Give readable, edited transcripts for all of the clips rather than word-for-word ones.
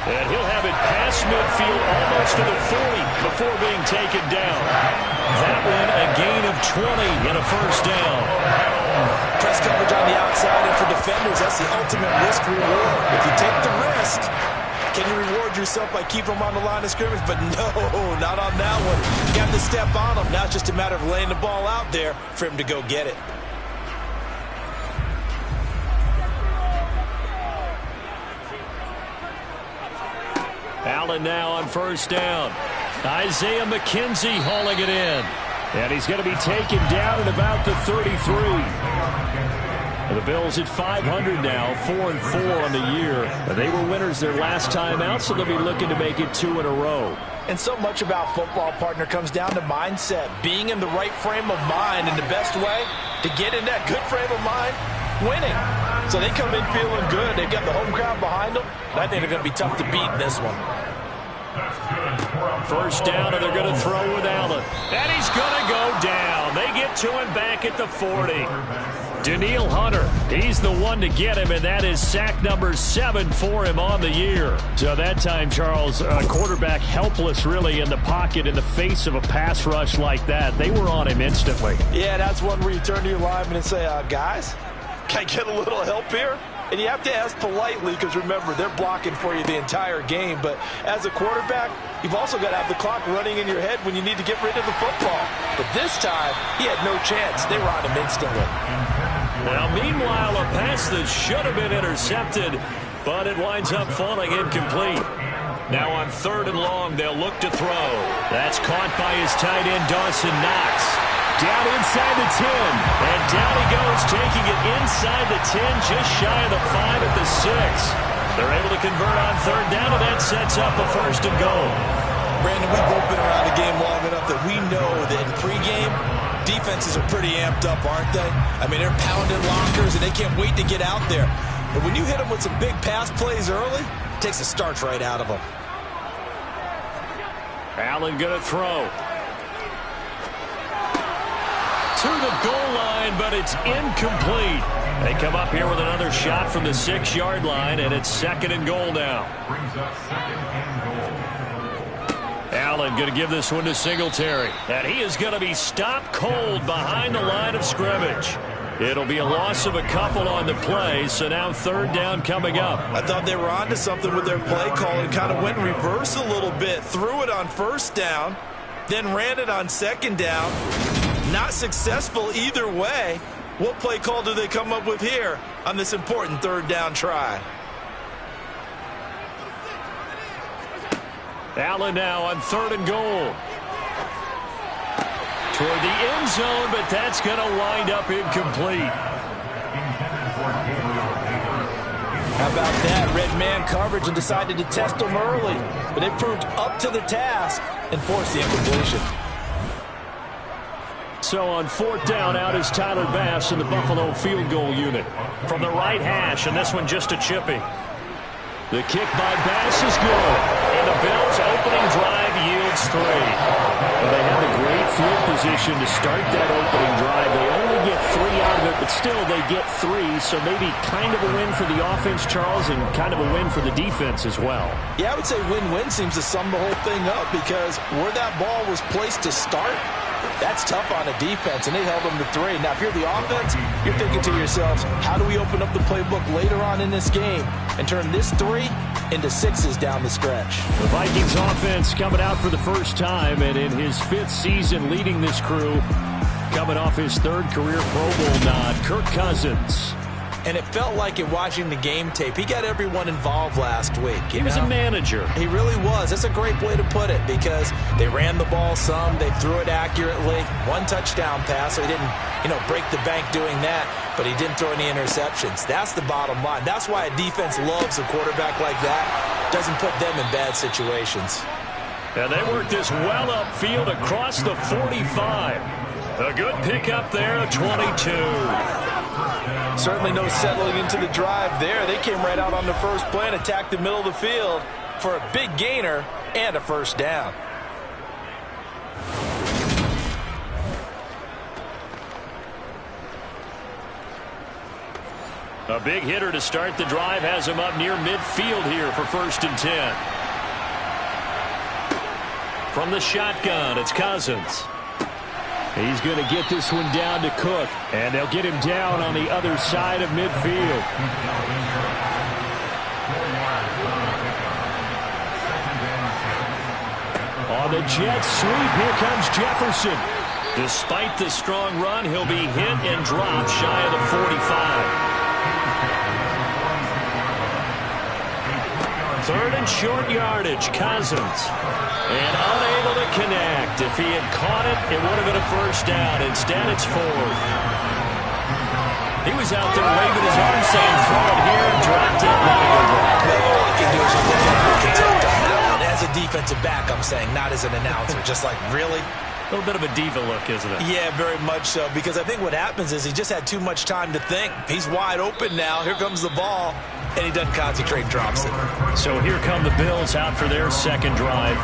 And he'll have it past midfield almost to the 40 before being taken down. That one a gain of 20 and a first down. Press coverage on the outside, and for defenders, that's the ultimate risk reward. If you take the risk, can you reward yourself by keeping them on the line of scrimmage? But no, not on that one. You got to step on them. Now it's just a matter of laying the ball out there for him to go get it. Allen now on first down. Isaiah McKenzie hauling it in. And he's going to be taken down at about the 33. The Bills at 500 now, 4-4 on the year. They were winners their last time out, so they'll be looking to make it 2 in a row. And so much about football, partner, comes down to mindset. Being in the right frame of mind, and the best way to get in that good frame of mind, winning. So they come in feeling good. They've got the home crowd behind them. And I think they're going to be tough to beat in this one. First down, and they're going to throw with Allen. And he's going to go down. They get to him back at the 40. Danielle Hunter, he's the one to get him, and that is sack number 7 for him on the year. So that time, Charles, quarterback helpless really in the pocket in the face of a pass rush like that. They were on him instantly. Yeah, that's one where you turn to your lineman and say, guys, can I get a little help here? And you have to ask politely because, remember, they're blocking for you the entire game. But as a quarterback, you've also got to have the clock running in your head when you need to get rid of the football. But this time, he had no chance. They were on him instantly. Now, meanwhile, a pass that should have been intercepted, but it winds up falling incomplete. Now on 3rd and long, they'll look to throw. That's caught by his tight end, Dawson Knox. Down inside the 10, and down he goes, taking it inside the 10, just shy of the 5 at the 6. They're able to convert on 3rd down, and that sets up a 1st and goal. Brandon, we've both been around the game long enough that we know that in pregame, defenses are pretty amped up, aren't they? I mean, they're pounding lockers, and they can't wait to get out there. But when you hit them with some big pass plays early, it takes the starch right out of them. Allen going to throw. To the goal line, but it's incomplete. They come up here with another shot from the 6-yard line, and it's 2nd and goal now. Allen going to give this one to Singletary. And he is going to be stopped cold behind the line of scrimmage. It'll be a loss of a couple on the play, so now 3rd down coming up. I thought they were onto something with their play call and kind of went in reverse a little bit. Threw it on 1st down, then ran it on 2nd down. Not successful either way. What play call do they come up with here on this important 3rd down try? Allen now on 3rd and goal. Toward the end zone, but that's going to wind up incomplete. How about that? Red man coverage and decided to test them early. But they proved up to the task and forced the incompletion. So on 4th down, out is Tyler Bass in the Buffalo field goal unit. From the right hash, and this one just a chippy. The kick by Bass is good. And the Bills' opening drive yields 3. Well, they had the great field position to start that opening drive. They only get 3 out of it, but still they get 3. So maybe kind of a win for the offense, Charles, and kind of a win for the defense as well. Yeah, I would say win-win seems to sum the whole thing up because where that ball was placed to start, that's tough on a defense, and they held them to 3. Now, if you're the offense, you're thinking to yourselves, how do we open up the playbook later on in this game and turn this 3 into 6s down the stretch? The Vikings offense coming out for the first time, and in his 5th season leading this crew, coming off his 3rd career Pro Bowl nod, Kirk Cousins. And it felt like in watching the game tape, he got everyone involved last week. He was a manager. He really was. That's a great way to put it because they ran the ball some, they threw it accurately. 1 touchdown pass, so he didn't, break the bank doing that, but he didn't throw any interceptions. That's the bottom line. That's why a defense loves a quarterback like that. Doesn't put them in bad situations. And they work this well upfield across the 45. A good pickup there of 22. Certainly no settling into the drive there. They came right out on the first play and attacked the middle of the field for a big gainer and a 1st down. A big hitter to start the drive has him up near midfield here for 1st and 10. From the shotgun, it's Cousins. He's going to get this one down to Cook, and they'll get him down on the other side of midfield. On the jet sweep, here comes Jefferson. Despite the strong run, he'll be hit and dropped shy of the 45. 3rd and short yardage, Cousins. And unable to connect. If he had caught it, it would have been a 1st down. Instead, it's 4th. He was out there waving his arm saying, throw it here, and dropped it. Not a good one. All I can do is look at contempt on that one. As a defensive back, I'm saying, not as an announcer. Just like, really? A little bit of a diva look, isn't it? Yeah, very much so. Because I think what happens is he just had too much time to think. He's wide open now. Here comes the ball. And he doesn't concentrate, drops it. So here come the Bills out for their 2nd drive.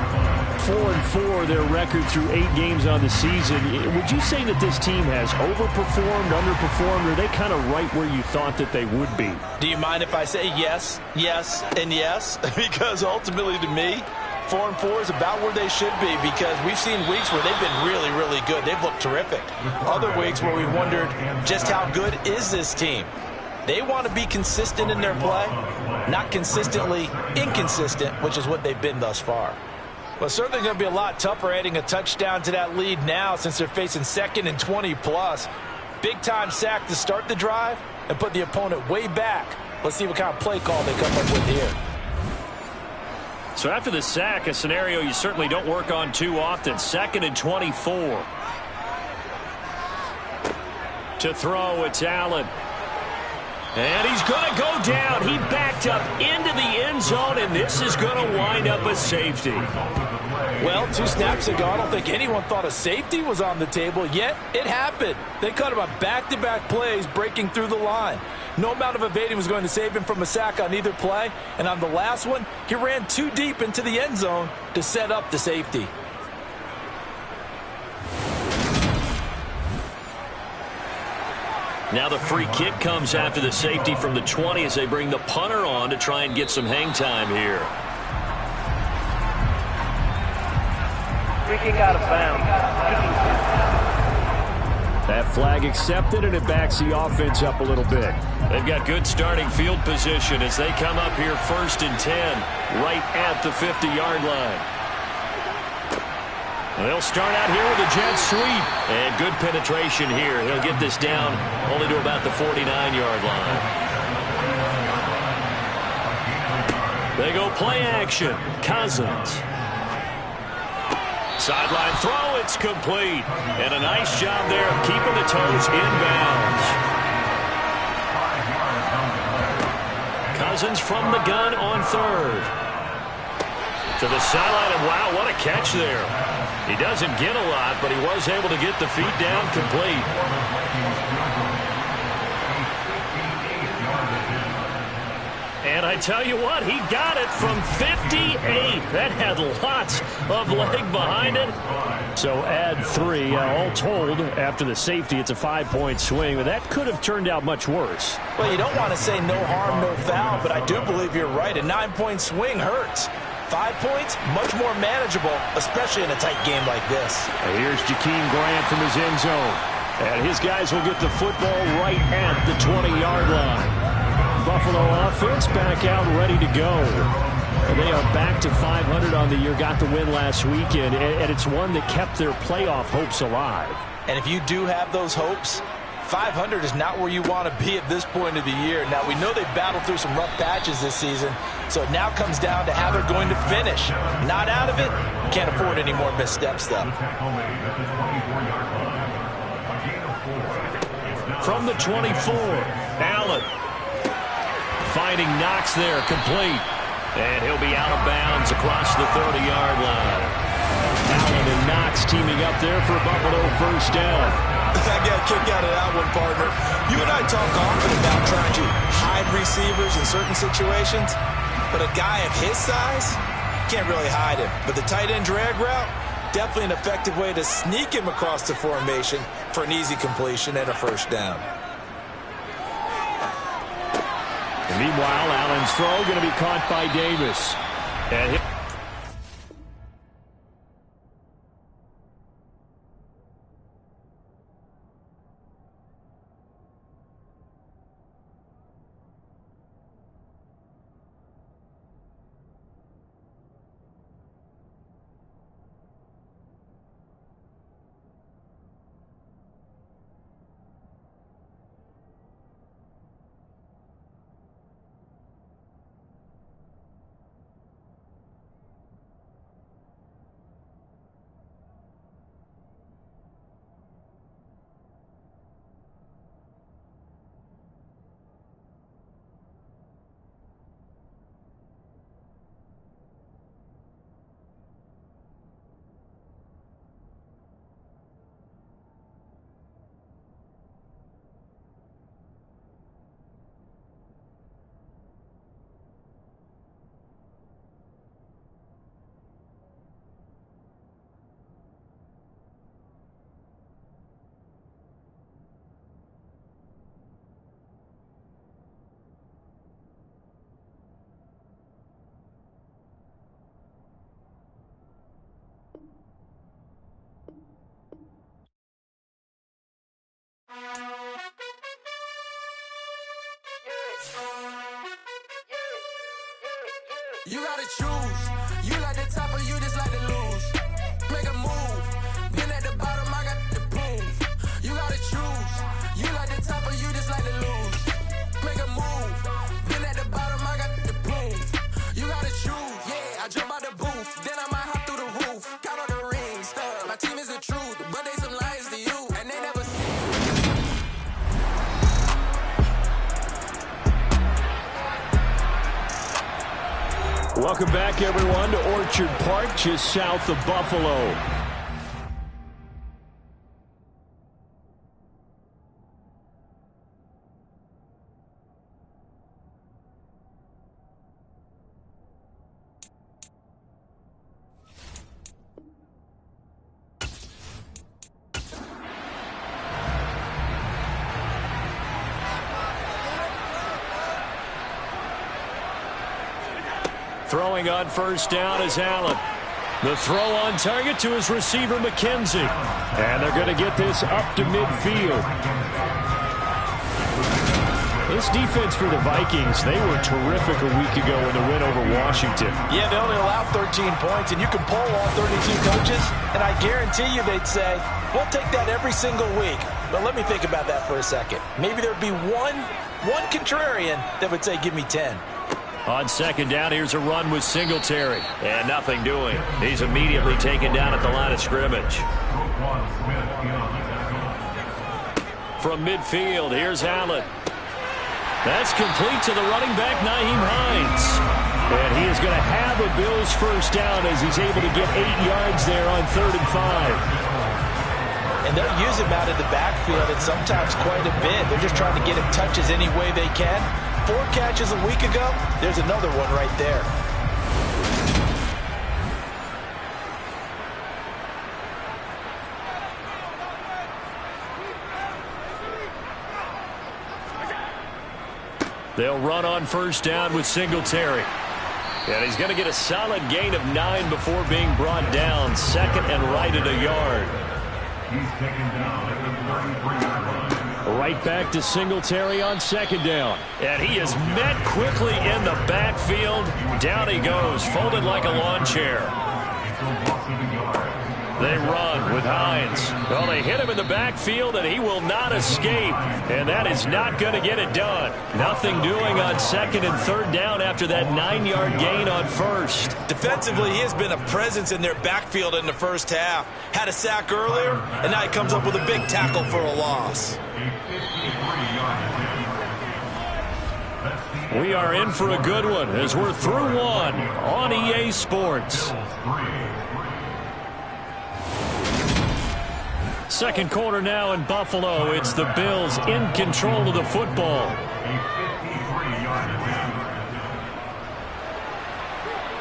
4-4, their record through 8 games on the season. Would you say that this team has overperformed, underperformed, or are they kind of right where you thought that they would be? Do you mind if I say yes, yes, and yes? Because ultimately to me, 4-4 is about where they should be, because we've seen weeks where they've been really, really good. They've looked terrific. Other weeks where we've wondered just how good is this team. They want to be consistent in their play, not consistently inconsistent, which is what they've been thus far. Well, certainly going to be a lot tougher adding a touchdown to that lead now since they're facing 2nd and 20+. Big-time sack to start the drive and put the opponent way back. Let's see what kind of play call they come up with here. So after the sack, a scenario you certainly don't work on too often. 2nd and 24. To throw, it's Allen. And he's going to go down. He backed up into the end zone, and this is going to wind up a safety. Well, 2 snaps ago, I don't think anyone thought a safety was on the table, yet it happened. They cut him on back-to-back plays, breaking through the line. No amount of evading was going to save him from a sack on either play, and on the last one, he ran too deep into the end zone to set up the safety. Now the free kick comes after the safety from the 20 as they bring the punter on to try and get some hang time here. Free kick out of bounds. That flag accepted, and it backs the offense up a little bit. They've got good starting field position as they come up here 1st and 10, right at the 50-yard line. They'll start out here with a jet sweep. And good penetration here. He'll get this down only to about the 49-yard line. They go play action. Cousins. Sideline throw. It's complete. And a nice job there of keeping the toes inbounds. Cousins from the gun on 3rd. To the sideline, and wow, what a catch there. He doesn't get a lot, but he was able to get the feet down complete. And I tell you what, he got it from 58. That had lots of leg behind it. So add 3. All told, after the safety, it's a 5-point swing. But that could have turned out much worse. Well, you don't want to say no harm, no foul, but I do believe you're right. A 9-point swing hurts. 5 points, much more manageable, especially in a tight game like this. And here's Jakeem Grant from his end zone. And his guys will get the football right at the 20-yard line. Buffalo offense back out ready to go. And they are back to 500 on the year, got the win last weekend, and it's one that kept their playoff hopes alive. And if you do have those hopes, 500 is not where you want to be at this point of the year. Now, we know they've battled through some rough patches this season, so it now comes down to how they're going to finish. Not out of it. Can't afford any more missteps, though. From the 24, Allen. Finding Knox there, complete. And he'll be out of bounds across the 30-yard line. Allen and Knox teaming up there for Buffalo first down. I got a kick out of that one, partner. You and I talk often about trying to hide receivers in certain situations, but a guy of his size can't really hide him. But the tight end drag route, definitely an effective way to sneak him across the formation for an easy completion and a first down. Meanwhile, Allen's throw going to be caught by Davis. And You gotta choose. You like the top or you just like to lose. Make a move. Been at the bottom, I got the proof. You gotta choose. You like the top or you just like to lose. Make a move. Been at the bottom, I got the proof. You gotta choose. Yeah, I jump out the booth. Then I might hop through the roof. Count on the rings. My team is the truth, but they some lies to you. And they never see. welcome back, everyone, to Orchard Park, just south of Buffalo. Throwing on first down is Allen. The throw on target to his receiver, McKenzie. And they're going to get this up to midfield. This defense for the Vikings, they were terrific a week ago in the win over Washington. Yeah, they only allowed 13 points, and you can poll all 32 coaches, and I guarantee you they'd say, we'll take that every single week. But let me think about that for a second. Maybe there'd be one contrarian that would say, give me 10. On second down, here's a run with Singletary. And nothing doing. He's immediately taken down at the line of scrimmage. From midfield, here's Allen. That's complete to the running back, Nyheim Hines. And he is going to have a Bills first down as he's able to get 8 yards there on 3rd and 5. And they'll use him out of the backfield, and sometimes quite a bit. They're just trying to get him touches any way they can. 4 catches a week ago, there's another one right there. They'll run on first down with Singletary. And he's going to get a solid gain of 9 before being brought down. 2nd and right at a yard. He's taken down at the 33-yard line. Right back to Singletary on 2nd down. And he is met quickly in the backfield. Down he goes, folded like a lawn chair. They run with Hines. Well, they hit him in the backfield, and he will not escape. And that is not going to get it done. Nothing doing on 2nd and 3rd down after that 9-yard gain on 1st. Defensively, he has been a presence in their backfield in the first half. Had a sack earlier, and now he comes up with a big tackle for a loss. We are in for a good one as we're through one on EA Sports. Second quarter now in Buffalo. It's the Bills in control of the football.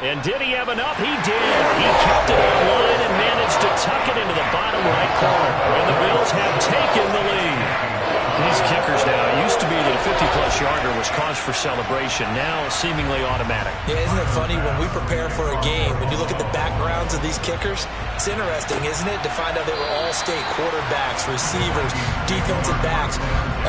And did he have enough? He did. He kept it online and managed to tuck it into the bottom right corner. And the Bills have taken the lead. These kickers now, it used to be that a 50-plus yarder was cause for celebration. Now, seemingly automatic. Yeah, isn't it funny when we prepare for a game, when you look at the backgrounds of these kickers, it's interesting, isn't it, to find out they were all-state quarterbacks, receivers, defensive backs,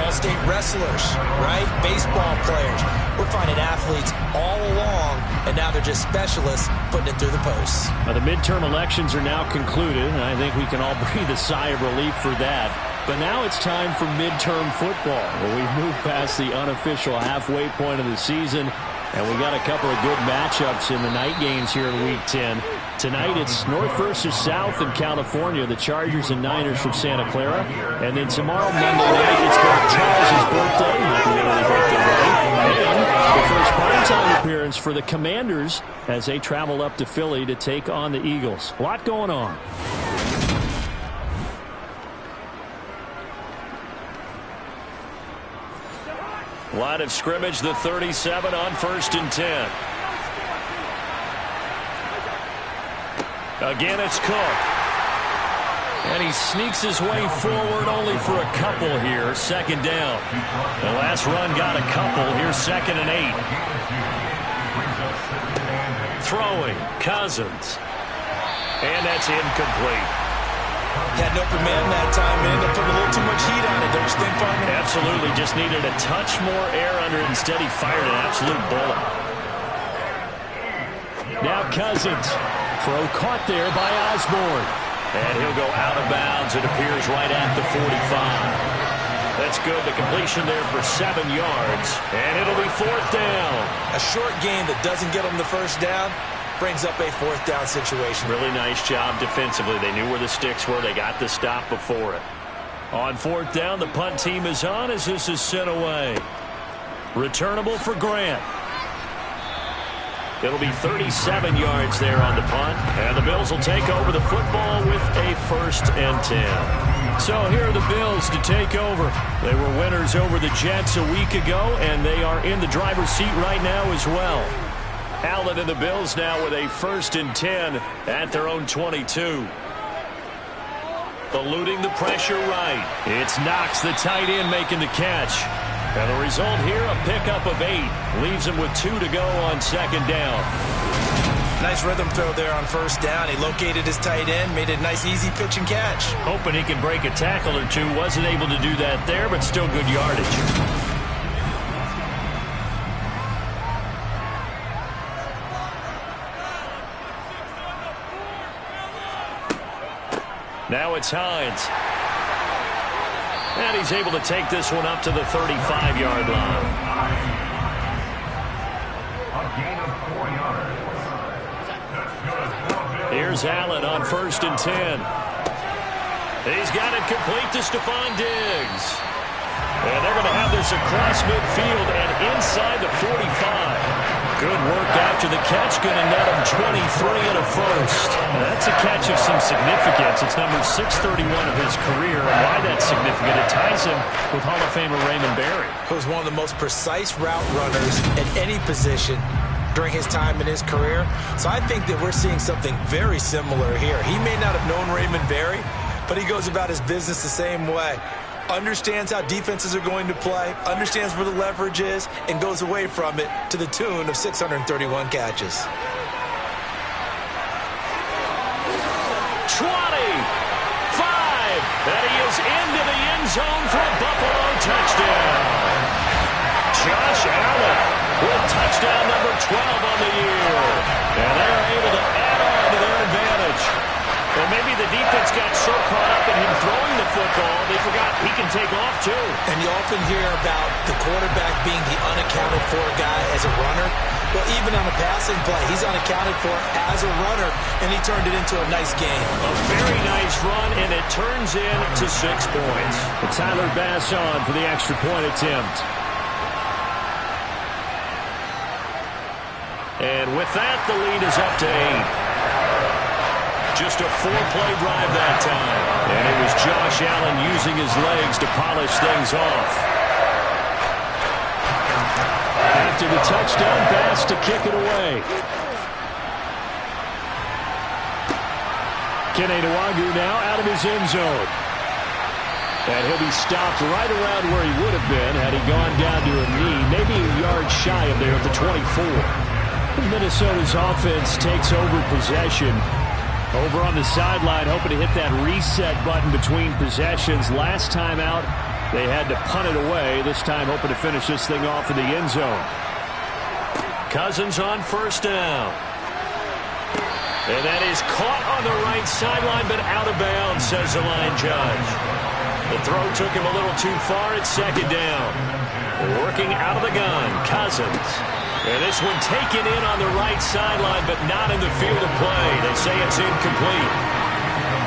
all-state wrestlers, right? Baseball players. We're finding athletes all along, and now they're just specialists putting it through the posts. The midterm elections are now concluded, and I think we can all breathe a sigh of relief for that. But now it's time for midterm football, where we've moved past the unofficial halfway point of the season, and we got a couple of good matchups in the night games here in Week 10. Tonight it's North versus South in California, the Chargers and Niners from Santa Clara. And then tomorrow, Monday night, it's Greg Charles' birthday. Happy early birthday, buddy. And the first primetime appearance for the Commanders as they travel up to Philly to take on the Eagles. A lot going on. Line of scrimmage, the 37 on 1st and 10. Again, it's Cook. And he sneaks his way forward only for a couple here. 2nd down. The last run got a couple. Here's 2nd and 8. Throwing, Cousins. And that's incomplete. Had an open man that time and ended up putting a little too much heat on it, don't you think, Farmer? Absolutely. Just needed a touch more air under it. Instead, he fired an absolute bullet. Now Cousins. Throw caught there by Osborne. And he'll go out of bounds. It appears right at the 45. That's good. The completion there for 7 yards. And it'll be 4th down. A short game that doesn't get them the first down brings up a 4th down situation. Really nice job defensively. They knew where the sticks were. They got the stop before it. On 4th down, the punt team is on as this is sent away. Returnable for Grant. It'll be 37 yards there on the punt. And the Bills will take over the football with a 1st and 10. So here are the Bills to take over. They were winners over the Jets a week ago, and they are in the driver's seat right now as well. Allen and the Bills now with a 1st and 10 at their own 22. Eluding the pressure right. It's Knox, the tight end, making the catch. And the result here, a pickup of 8. Leaves him with 2 to go on 2nd down. Nice rhythm throw there on 1st down. He located his tight end, made a nice easy pitch and catch. Hoping he can break a tackle or two. Wasn't able to do that there, but still good yardage. Now it's Hines. And he's able to take this one up to the 35-yard line. A gain of 4 yards. That's good. Here's Allen on 1st and 10. He's got it complete to Stephon Diggs. And they're going to have this across midfield and inside the 45. Good work after the catch. Going to net him 23 and a 1st. That's a catch of some significance. It's number 631 of his career. And why that's significant, it ties him with Hall of Famer Raymond Berry. He was one of the most precise route runners at any position during his time in his career. So I think that we're seeing something very similar here. He may not have known Raymond Berry, but he goes about his business the same way. Understands how defenses are going to play, understands where the leverage is, and goes away from it to the tune of 631 catches. 25, and he is into the end zone for a Buffalo touchdown. Josh Allen with touchdown number 12 on the year. And they're able to add on to their advantage. And maybe the defense got so caught up in him throwing the football, they forgot he can take off too. And you often hear about the quarterback being the unaccounted for guy as a runner. Well, even on a passing play, he's unaccounted for as a runner, and he turned it into a nice game. A very nice run, and it turns into 6 points. And Tyler Bass on for the extra point attempt. And with that, the lead is up to 8. Just a 4-play drive that time. And it was Josh Allen using his legs to polish things off. After the touchdown, Bass to kick it away. Kene Nwangwu now out of his end zone. And he'll be stopped right around where he would have been had he gone down to a knee, maybe a yard shy of there at the 24. Minnesota's offense takes over possession. Over on the sideline, hoping to hit that reset button between possessions. Last time out, they had to punt it away. This time, hoping to finish this thing off in the end zone. Cousins on first down. And that is caught on the right sideline, but out of bounds, says the line judge. The throw took him a little too far at second down. Working out of the gun, Cousins. And this one taken in on the right sideline, but not in the field of play. They say it's incomplete.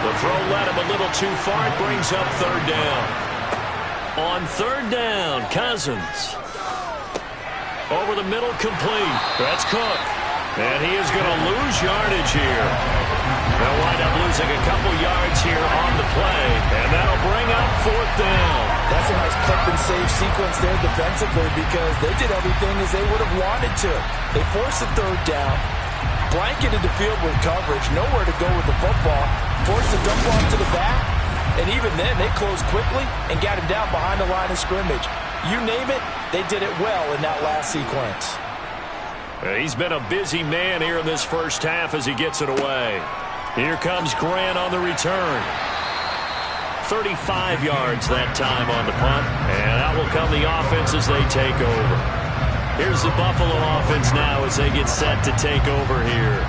The throw led him a little too far. It brings up third down. On third down, Cousins. Over the middle, complete. That's Cook. And he is going to lose yardage here. They'll wind up losing a couple yards here on the play. And that'll bring up fourth down. That's a nice clip and save sequence there defensively because they did everything as they would have wanted to. They forced the third down, blanketed the field with coverage, nowhere to go with the football, forced the dump off to the back, and even then they closed quickly and got him down behind the line of scrimmage. You name it, they did it well in that last sequence. He's been a busy man here in this first half as he gets it away. Here comes Grant on the return. 35 yards that time on the punt, and out will come the offense as they take over. Here's the Buffalo offense now as they get set to take over here.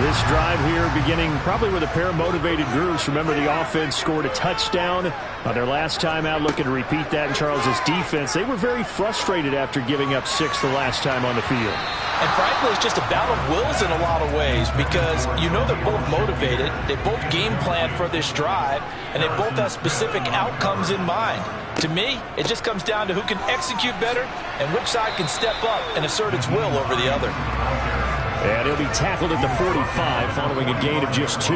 This drive here beginning probably with a pair of motivated groups. Remember, the offense scored a touchdown on their last time out, looking to repeat that in Charles's defense. They were very frustrated after giving up 6 the last time on the field. And frankly, it's just a battle of wills in a lot of ways because you know they're both motivated, they both game plan for this drive, and they both have specific outcomes in mind. To me, it just comes down to who can execute better and which side can step up and assert its will over the other. And he'll be tackled at the 45 following a gain of just 2.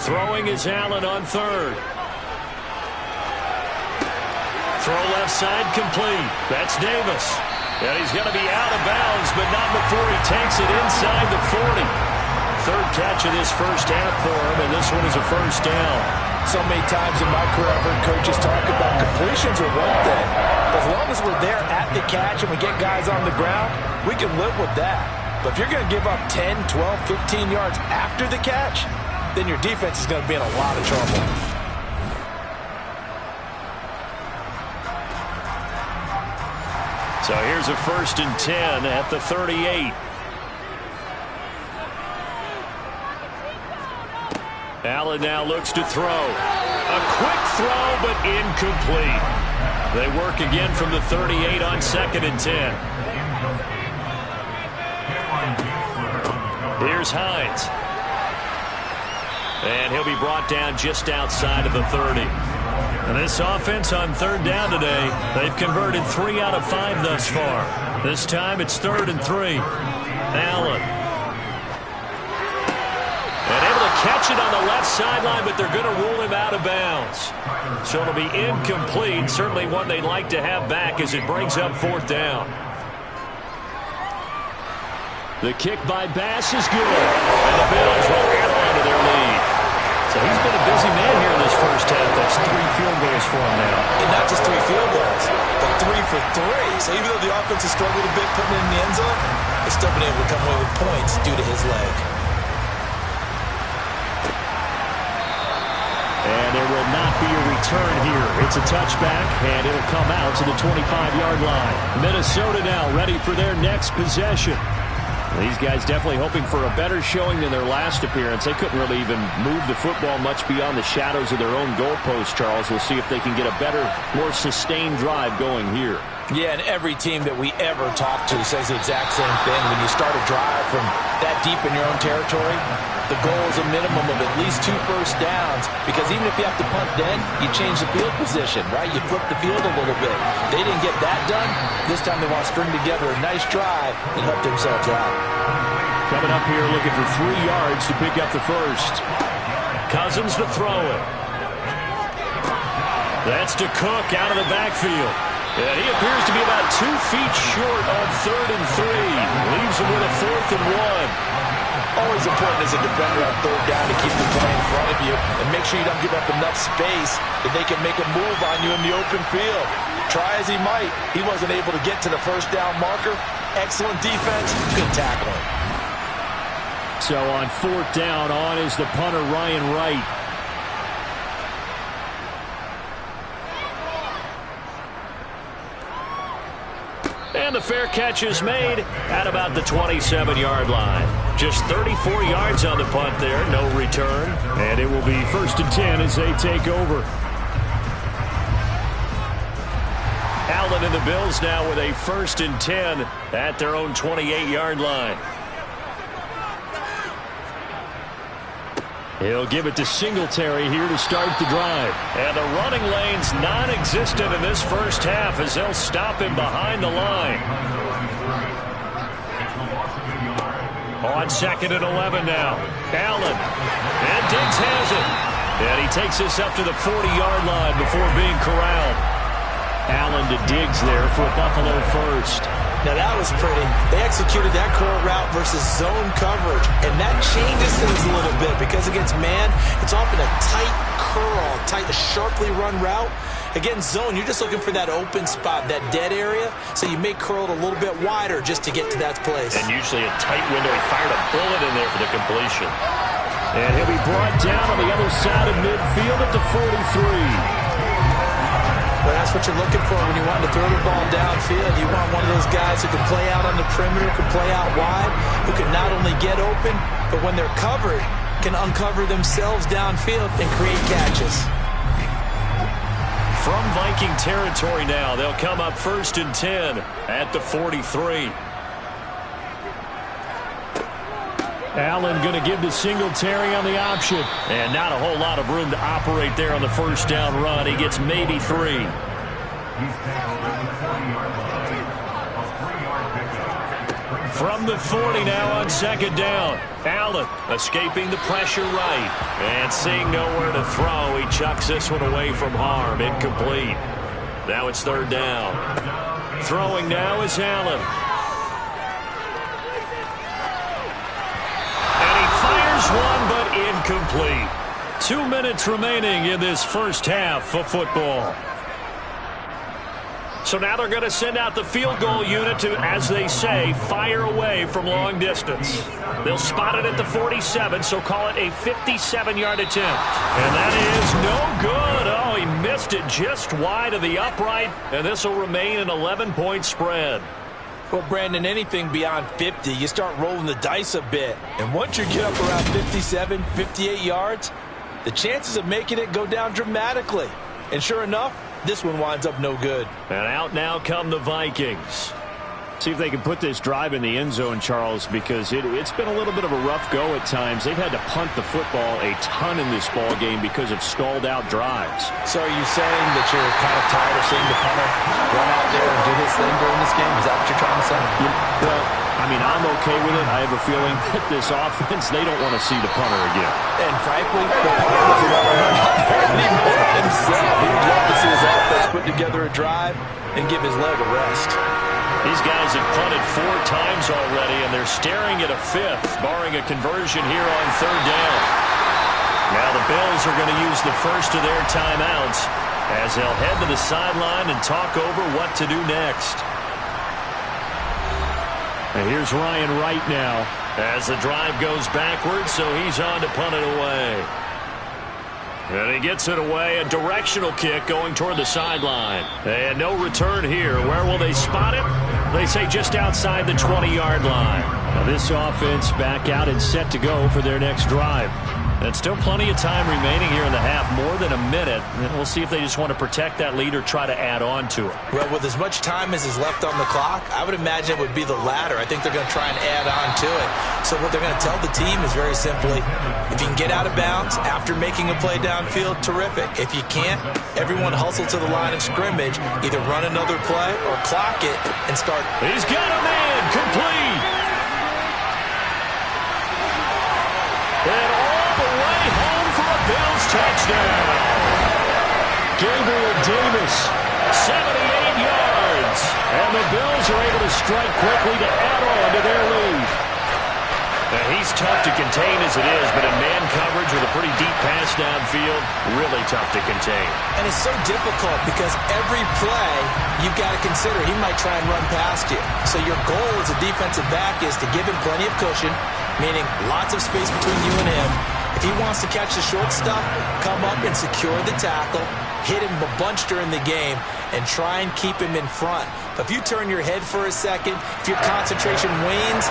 Throwing is Allen on third. Throw left side complete. That's Davis. And he's going to be out of bounds, but not before he takes it inside the 40. Third catch of this first half for him, and this one is a first down. So many times in my career I've heard coaches talk about completions are one thing. As long as we're there at the catch and we get guys on the ground, we can live with that. But if you're going to give up 10, 12, 15 yards after the catch, then your defense is going to be in a lot of trouble. So here's a 1st and 10 at the 38. Allen now looks to throw. A quick throw, but incomplete. They work again from the 38 on 2nd and 10. Here's Hines. And he'll be brought down just outside of the 30. And this offense on third down today, they've converted 3 out of 5 thus far. This time it's 3rd and 3. Allen. And able to catch it on the left sideline, but they're going to rule him out of bounds. So it'll be incomplete. Certainly one they'd like to have back as it brings up 4th down. The kick by Bass is good. And the Bills will add on to their lead. So he's been a busy man here in this first half. That's 3 field goals for him now. And not just 3 field goals, but 3 for 3. So even though the offense has struggled a bit putting it in the end zone, they've still been able to come away with points due to his leg. And there will not be a return here. It's a touchback, and it'll come out to the 25-yard line. Minnesota now ready for their next possession. These guys definitely hoping for a better showing than their last appearance. They couldn't really even move the football much beyond the shadows of their own goalpost, Charles. We'll see if they can get a better, more sustained drive going here. Yeah, and every team that we ever talk to says the exact same thing. When you start a drive from that deep in your own territory, the goal is a minimum of at least 2 first downs, because even if you have to punt then, you change the field position, right? You flip the field a little bit. They didn't get that done. This time they want to string together a nice drive and help themselves out. Coming up here looking for 3 yards to pick up the first. Cousins to throw it. That's to Cook out of the backfield. And he appears to be about 2 feet short on 3rd and 3. Leaves him with a 4th and 1. Always important as a defender on third down to keep the play in front of you and make sure you don't give up enough space that they can make a move on you in the open field. Try as he might, he wasn't able to get to the first down marker. Excellent defense, good tackling. So on fourth down, on is the punter, Ryan Wright. And the fair catch is made at about the 27-yard line. Just 34 yards on the punt there, no return. And it will be 1st and 10 as they take over. Allen and the Bills now with a 1st and 10 at their own 28-yard line. He'll give it to Singletary here to start the drive. And the running lane's non-existent in this first half as they'll stop him behind the line. On 2nd and 11 now. Allen. And Diggs has it. And he takes this up to the 40-yard line before being corralled. Allen to Diggs there for a Buffalo first. Now that was pretty. They executed that curl route versus zone coverage, and that changes things a little bit because against man, it's often a tight curl, a sharply run route. Against zone, you're just looking for that open spot, that dead area, so you may curl it a little bit wider just to get to that place. And usually a tight window. He fired a bullet in there for the completion. And he'll be brought down on the other side of midfield at the 43. Well, that's what you're looking for when you want to throw the ball downfield. You want one of those guys who can play out on the perimeter, can play out wide, who can not only get open, but when they're covered, can uncover themselves downfield and create catches. From Viking territory now, they'll come up 1st and 10 at the 43. Allen going to give to Singletary on the option. And not a whole lot of room to operate there on the first down run. He gets maybe 3. From the 40 now on 2nd down. Allen escaping the pressure right. And seeing nowhere to throw, he chucks this one away from harm. Incomplete. Now it's 3rd down. Throwing now is Allen. One, but incomplete. 2 minutes remaining in this first half of football. So now they're going to send out the field goal unit to, as they say, fire away from long distance. They'll spot it at the 47, so call it a 57-yard attempt. And that is no good. Oh, he missed it just wide of the upright, and this will remain an 11-point spread. Well, Brandon, anything beyond 50, you start rolling the dice a bit. And once you get up around 57, 58 yards, the chances of making it go down dramatically. And sure enough, this one winds up no good. And out now come the Vikings. See if they can put this drive in the end zone, Charles, because it's been a little bit of a rough go at times. They've had to punt the football a ton in this ball game because of stalled-out drives. So are you saying that you're kind of tired of seeing the punter run out there and do his thing during this game? Is that what you're trying to say? Yeah, well, I mean, I'm okay with it. I have a feeling that this offense, they don't want to see the punter again. And frankly, the punter doesn't want to run out there anymore himself. He'd love to see his offense put together a drive and give his leg a rest. These guys have punted 4 times already, and they're staring at a 5th, barring a conversion here on 3rd down. Now the Bills are going to use the first of their timeouts as they'll head to the sideline and talk over what to do next. And here's Ryan Wright now as the drive goes backwards, so he's on to punt it away. And he gets it away, a directional kick going toward the sideline. And no return here. Where will they spot it? They say just outside the 20-yard line. Now this offense back out and set to go for their next drive. And still plenty of time remaining here in the half, more than a minute. And we'll see if they just want to protect that lead or try to add on to it. Well, with as much time as is left on the clock, I would imagine it would be the latter. I think they're going to try and add on to it. So what they're going to tell the team is very simply, if you can get out of bounds after making a play downfield, terrific. If you can't, everyone hustle to the line of scrimmage, either run another play or clock it and start. He's got a man, complete. And all the way home for a Bills touchdown. Gabriel Davis, 78 yards. And the Bills are able to strike quickly to add on to their lead. And he's tough to contain as it is, but in man coverage with a pretty deep pass downfield, really tough to contain. And it's so difficult because every play you've got to consider he might try and run past you. So your goal as a defensive back is to give him plenty of cushion, meaning lots of space between you and him. If he wants to catch the short stuff, come up and secure the tackle, hit him a bunch during the game, and try and keep him in front. But if you turn your head for a second, if your concentration wanes,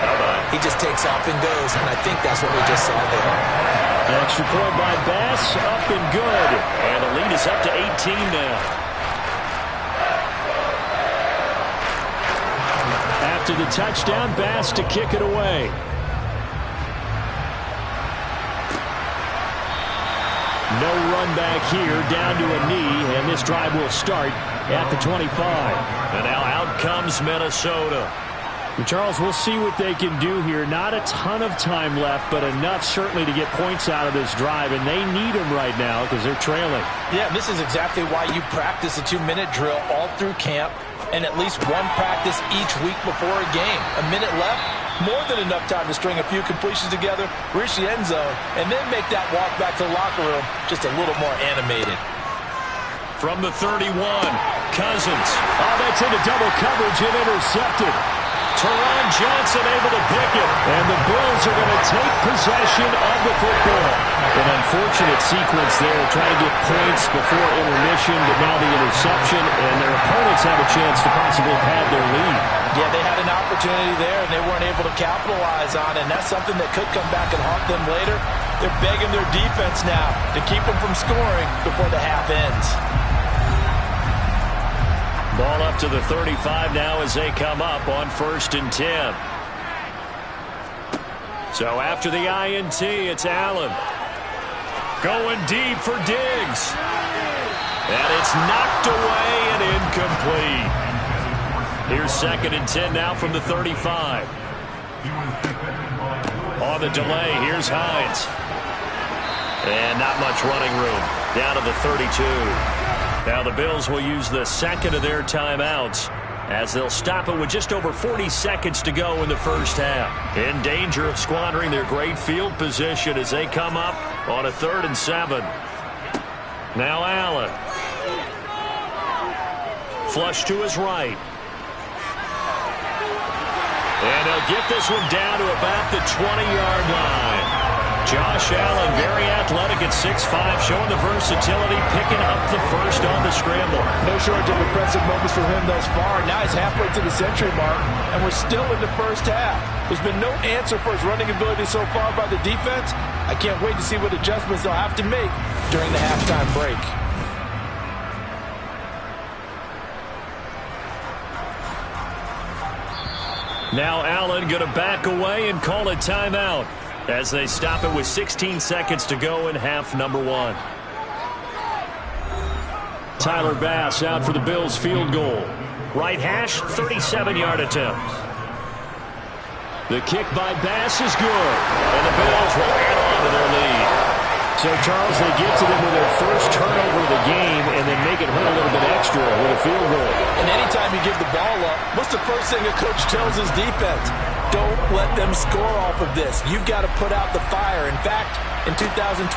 he just takes off and goes, and I think that's what we just saw there. An extra point by Bass, up and good. And the lead is up to 18 now. After the touchdown, Bass to kick it away. No run back here, down to a knee, and this drive will start at the 25. And now out comes Minnesota. And Charles, we'll see what they can do here. Not a ton of time left, but enough certainly to get points out of this drive, and they need them right now because they're trailing. Yeah, this is exactly why you practice a 2-minute drill all through camp and at least one practice each week before a game. A minute left, more than enough time to string a few completions together, reach the end zone, and then make that walk back to the locker room just a little more animated. From the 31, Cousins. Oh, that's into double coverage and intercepted. Teron Johnson able to pick it, and the Bills are going to take possession of the football. An unfortunate sequence there, trying to get points before intermission, but now the interception, and their opponents have a chance to possibly pad their lead. Yeah, they had an opportunity there, and they weren't able to capitalize on it, and that's something that could come back and haunt them later. They're begging their defense now to keep them from scoring before the half ends. Ball up to the 35 now as they come up on 1st and 10. So after the INT, it's Allen. Going deep for Diggs. And it's knocked away and incomplete. Here's 2nd and 10 now from the 35. On the delay, here's Hines. And not much running room. Down to the 32. Now the Bills will use the second of their timeouts as they'll stop it with just over 40 seconds to go in the first half. In danger of squandering their great field position as they come up on a 3rd and 7. Now Allen. Flush to his right. And they'll get this one down to about the 20-yard line. Josh Allen, very athletic at 6'5", showing the versatility, picking up the first on the scramble. No shortage of impressive moments for him thus far. Now he's halfway to the century mark, and we're still in the first half. There's been no answer for his running ability so far by the defense. I can't wait to see what adjustments they'll have to make during the halftime break. Now Allen going to back away and call a timeout as they stop it with 16 seconds to go in half number 1. Tyler Bass out for the Bills field goal. Right hash, 37-yard attempt. The kick by Bass is good, and the Bills will add on to their lead. So, Charles, they get to them with their first turnover of the game and then make it hurt a little bit extra with a field goal. And anytime you give the ball up, what's the first thing a coach tells his defense? Don't let them score off of this. You've got to put out the fire. In fact, in 2021,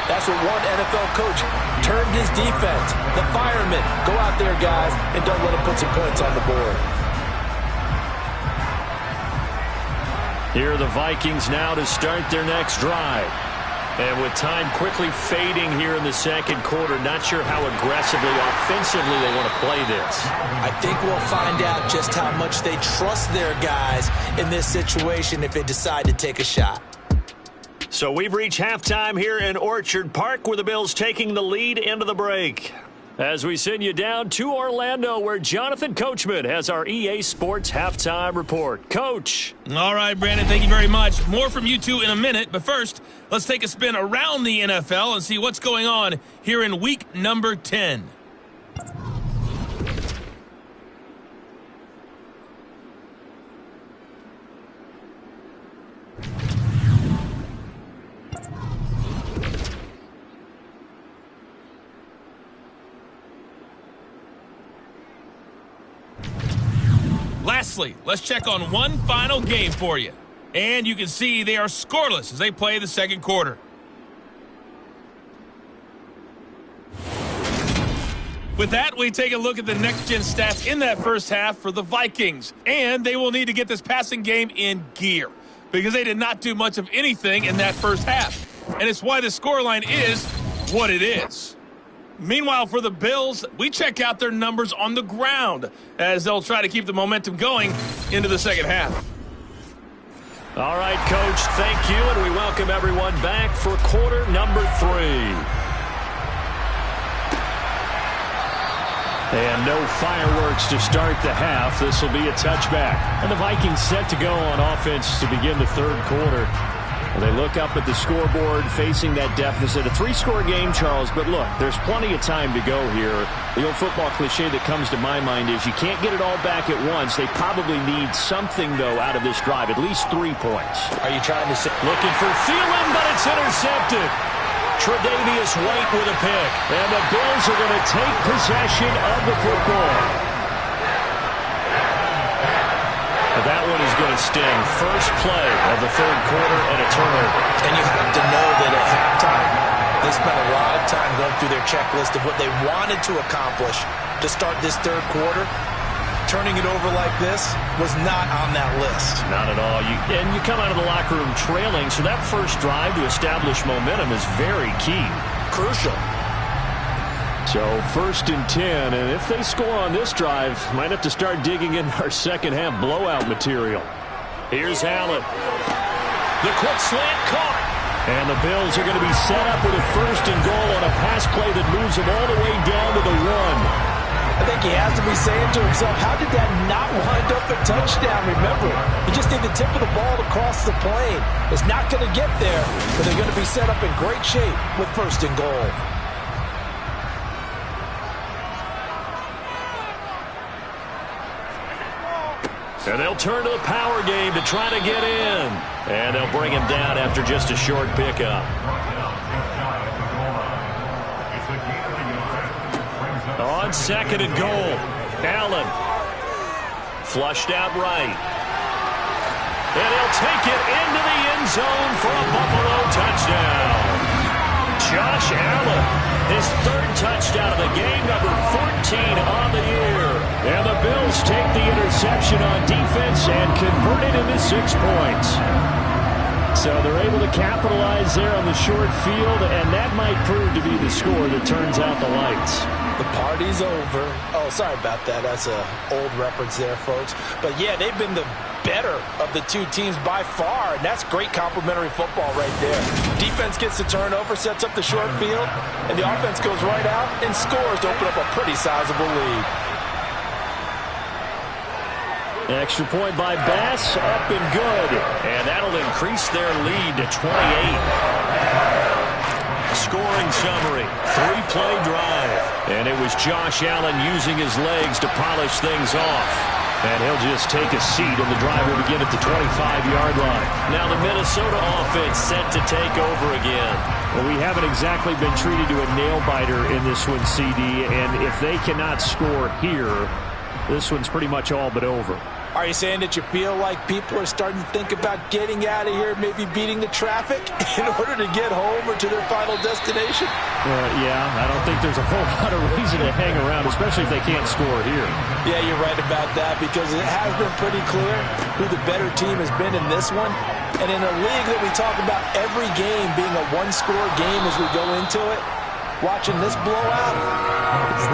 that's what one NFL coach termed his defense. The firemen. Go out there, guys, and don't let them put some points on the board. Here are the Vikings now to start their next drive. And with time quickly fading here in the second quarter, not sure how aggressively, offensively they want to play this. I think we'll find out just how much they trust their guys in this situation if they decide to take a shot. So we've reached halftime here in Orchard Park with the Bills taking the lead into the break. As we send you down to Orlando where Jonathan Coachman has our EA Sports Halftime Report. Coach. All right, Brandon, thank you very much. More from you two in a minute, but first, let's take a spin around the NFL and see what's going on here in week number 10. Lastly, let's check on one final game for you. And you can see they are scoreless as they play the second quarter. With that, we take a look at the next-gen stats in that first half for the Vikings. And they will need to get this passing game in gear because they did not do much of anything in that first half. And it's why the scoreline is what it is. Meanwhile, for the Bills, we check out their numbers on the ground as they'll try to keep the momentum going into the second half. All right, Coach, thank you, and we welcome everyone back for quarter number 3. And no fireworks to start the half. This will be a touchback. And the Vikings set to go on offense to begin the third quarter. They look up at the scoreboard facing that deficit. A 3-score game, Charles, but look, there's plenty of time to go here. The old football cliche that comes to my mind is you can't get it all back at once. They probably need something, though, out of this drive, at least 3 points. Are you trying to say? Looking for Thielen, but it's intercepted. Tre'Davious White with a pick. And the Bills are going to take possession of the football. That one is going to sting. First play of the third quarter and a turnover. And you have to know that at halftime, they spent a lot of time going through their checklist of what they wanted to accomplish to start this third quarter. Turning it over like this was not on that list. Not at all. And you come out of the locker room trailing, so that first drive to establish momentum is very key. Crucial. So 1st and 10, and if they score on this drive, might have to start digging in our second half blowout material. Here's Allen. The quick slant caught. And the Bills are going to be set up with a 1st and goal on a pass play that moves them all the way down to the 1. I think he has to be saying to himself, how did that not wind up a touchdown? Remember, you just need the tip of the ball to cross the plane. It's not going to get there, but they're going to be set up in great shape with 1st and goal. And they'll turn to the power game to try to get in. And they'll bring him down after just a short pickup. On 2nd and goal, Allen flushed out right. And he'll take it into the end zone for a Buffalo touchdown. Josh Allen, his 3rd touchdown of the game, number 14 on the year. And the Bills take the interception on defense and convert it into 6 points. So they're able to capitalize there on the short field, and that might prove to be the score that turns out the lights. The party's over. Oh, sorry about that. That's an old reference there, folks. But, yeah, they've been the better of the 2 teams by far, and that's great complimentary football right there. Defense gets the turnover, sets up the short field, and the offense goes right out and scores to open up a pretty sizable lead. Extra point by Bass, up and good. And that'll increase their lead to 28. Scoring summary, 3-play drive. And it was Josh Allen using his legs to polish things off. And he'll just take a seat, and the drive will begin at the 25-yard line. Now the Minnesota offense set to take over again. Well, we haven't exactly been treated to a nail-biter in this one, CD. And if they cannot score here, this one's pretty much all but over. Are you saying that you feel like people are starting to think about getting out of here, maybe beating the traffic in order to get home or to their final destination? Yeah, I don't think there's a whole lot of reason to hang around, especially if they can't score here. Yeah, you're right about that, because it has been pretty clear who the better team has been in this one. And in a league that we talk about every game being a 1-score game as we go into it, watching this blowout,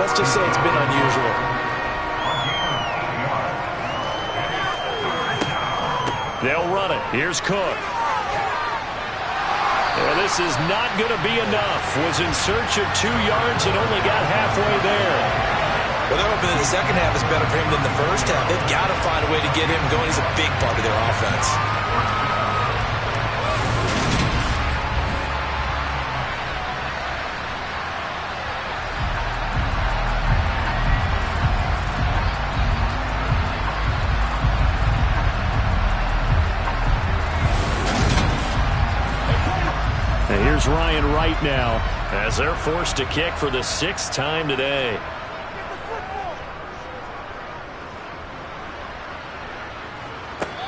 let's just say it's been unusual. They'll run it. Here's Cook. And this is not going to be enough. Was in search of 2 yards and only got halfway there. Well, they're hoping that the second half is better for him than the first half. They've got to find a way to get him going. He's a big part of their offense. Here's Ryan Wright now as they're forced to kick for the 6th time today.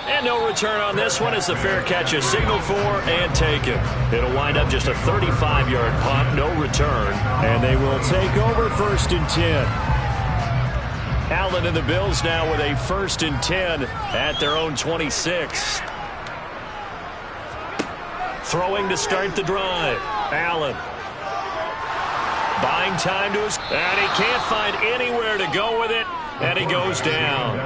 And no return on this one as the fair catch is signaled for and taken. It'll wind up just a 35-yard punt, no return. And they will take over 1st and 10. Allen and the Bills now with a 1st and 10 at their own 26. Throwing to start the drive. Allen. Buying time to his... And he can't find anywhere to go with it. And he goes down.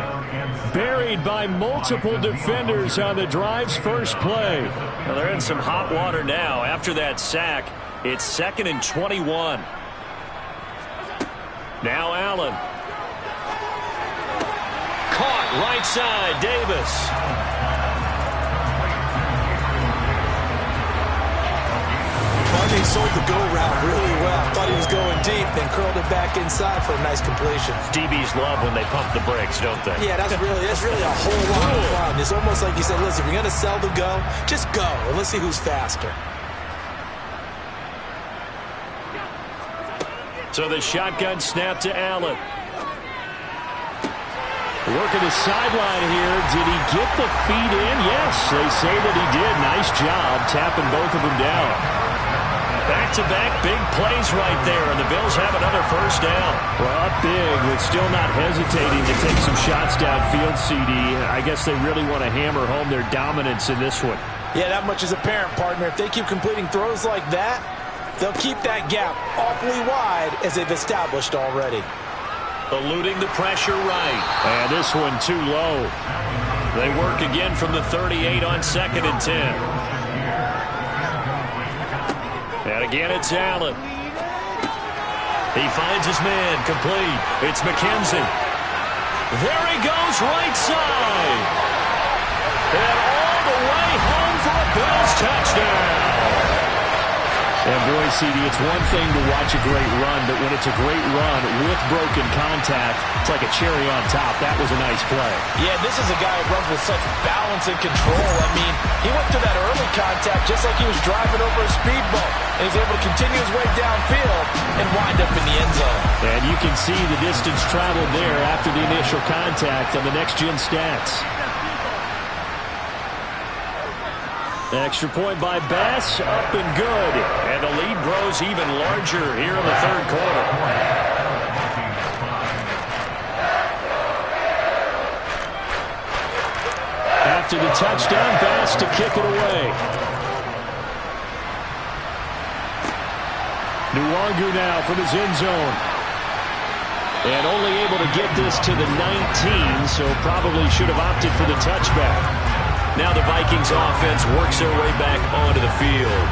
Buried by multiple defenders on the drive's first play. Well, they're in some hot water now. After that sack, it's 2nd and 21. Now Allen. Caught right side, Davis. He sold the go route really well. Thought he was going deep, then curled it back inside for a nice completion. DBs love when they pump the brakes, don't they? Yeah, that's really a whole lot of fun. It's almost like you said, listen, if you're going to sell the go, just go, and let's see who's faster. So the shotgun snap to Allen. Working the sideline here. Did he get the feet in? Yes, they say that he did. Nice job tapping both of them down. Back-to-back big plays right there, and the Bills have another 1st down. Well, up big, but still not hesitating to take some shots downfield, CD. I guess they really want to hammer home their dominance in this one. Yeah, that much is apparent, partner. If they keep completing throws like that, they'll keep that gap awfully wide as they've established already. Eluding the pressure right. And this one too low. They work again from the 38 on 2nd and 10. And again, it's Allen. He finds his man, complete. It's McKenzie. There he goes, right side. And all the way home for a Bills touchdown. And boy, CD, it's one thing to watch a great run, but when it's a great run with broken contact, it's like a cherry on top. That was a nice play. Yeah, this is a guy who runs with such balance and control. I mean, he went through that early contact just like he was driving over a speed bump. And he's able to continue his way downfield and wind up in the end zone. And you can see the distance traveled there after the initial contact on the next-gen stats. Extra point by Bass, up and good. And the lead grows even larger here in the 3rd quarter. After the touchdown, Bass to kick it away. Nwangu now from his end zone. And only able to get this to the 19, so probably should have opted for the touchback. Now the Vikings offense works their way back onto the field.